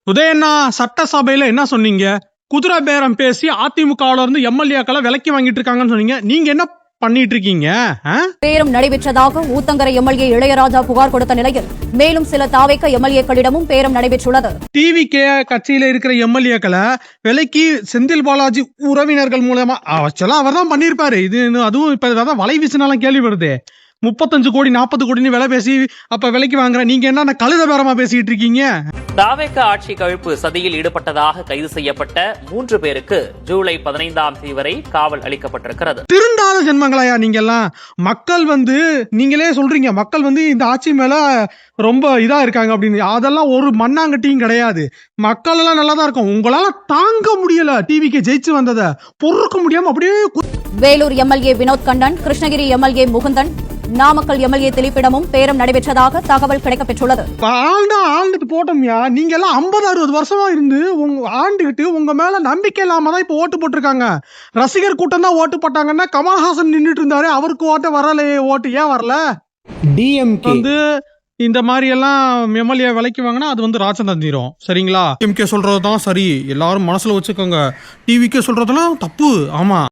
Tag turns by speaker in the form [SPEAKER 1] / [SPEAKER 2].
[SPEAKER 1] உதயண்ணா சட்டசபையில என்ன சொன்னீங்க? குதிரை பேரம் பேசி அதிமுகவுல இருந்து எம்எல்ஏக்களை விலைக்கு வாங்கிட்டு இருக்காங்கன்னு சொன்னீங்க. நீங்க என்ன பண்ணிட்டு இருக்கீங்க?
[SPEAKER 2] பேரம் நடைபெற்றதாக ஊத்தங்கரை எம்எல்ஏ இளையராஜா புகார் கொடுத்த நிலையில் மேலும் சில தாவேக எம்எல்ஏக்களிடமும் பேரம் நடைபெற்றுள்ளது.
[SPEAKER 1] டிவிகே கட்சியில இருக்கிற எம்எல்ஏக்களை விலைக்கு செந்தில் பாலாஜி உறவினர்கள் மூலமா அவர் தான் பண்ணிருப்பாரு. இது அதுவும் இப்ப வலை வீசினாலும் கேள்வி வருது. 35 கோடி 40 கோடின்னு விலை பேசி அப்ப விலைக்கு வாங்குற நீங்க என்ன கழுத பேரமா பேசிட்டு இருக்கீங்க?
[SPEAKER 3] தாவேக ஆட்சி கவிழ்ப்பு சதியில் ஈடுபட்டதாக கைது செய்யப்பட்ட 3 பேருக்கு ஜூலை 15ஆம் தேதி வரை காவல் அளிக்கப்பட்டிருக்கிறது.
[SPEAKER 1] திருந்தாத ஜென்மங்களையா நீங்க எல்லாம்? மக்கள் நீங்களே சொல்றீங்க மக்கள் இந்த ஆட்சி மேல ரொம்ப இதா இருக்காங்க அப்படின்னு. அதெல்லாம் ஒரு மண்ணாங்கட்டியும் கிடையாது. மக்கள் எல்லாம் நல்லா தான் இருக்கும். உங்களால தாங்க முடியல டிவிக்கு ஜெயிச்சு வந்ததை பொறுக்க முடியாம அப்படியே.
[SPEAKER 2] Vellore MLA Vinoth Kannan, Krishnagiri MLA Mukundan, Namakkal MLA திலீப்பிடமும் பேரம் நடைபெற்றதாக தகவல் கிடைக்கப்பெற்றுள்ளது.
[SPEAKER 1] ஆண்டுட்டு போட்டோம்யா. நீங்க எல்லாம் 50-60 வருஷமா இருந்து ஆண்டுகிட்டு உங்க மேல நம்பிக்கை இல்லாம தான் இப்ப ஓட்டு போட்டிருக்காங்க. ரசிகர் கூட்டம் தான் ஓட்டு போட்டாங்கன்னா கமல்ஹாசன் நின்றுட்டு இருந்தாரு, அவருக்கு ஓட்டு வரலையே. ஓட்டு ஏன் வரல?
[SPEAKER 4] டிஎம்கே
[SPEAKER 1] இந்த மாதிரி எல்லாம் எம்எல்ஏ விலைக்கு வாங்கினா அது ராஜன் தீரும். சரிங்களா? டிஎம்கே சொல்றதுதான் சரி, எல்லாரும் மனசுல வச்சுக்கோங்க. டிவிக்கே சொல்றதெல்லாம் தப்பு. ஆமா.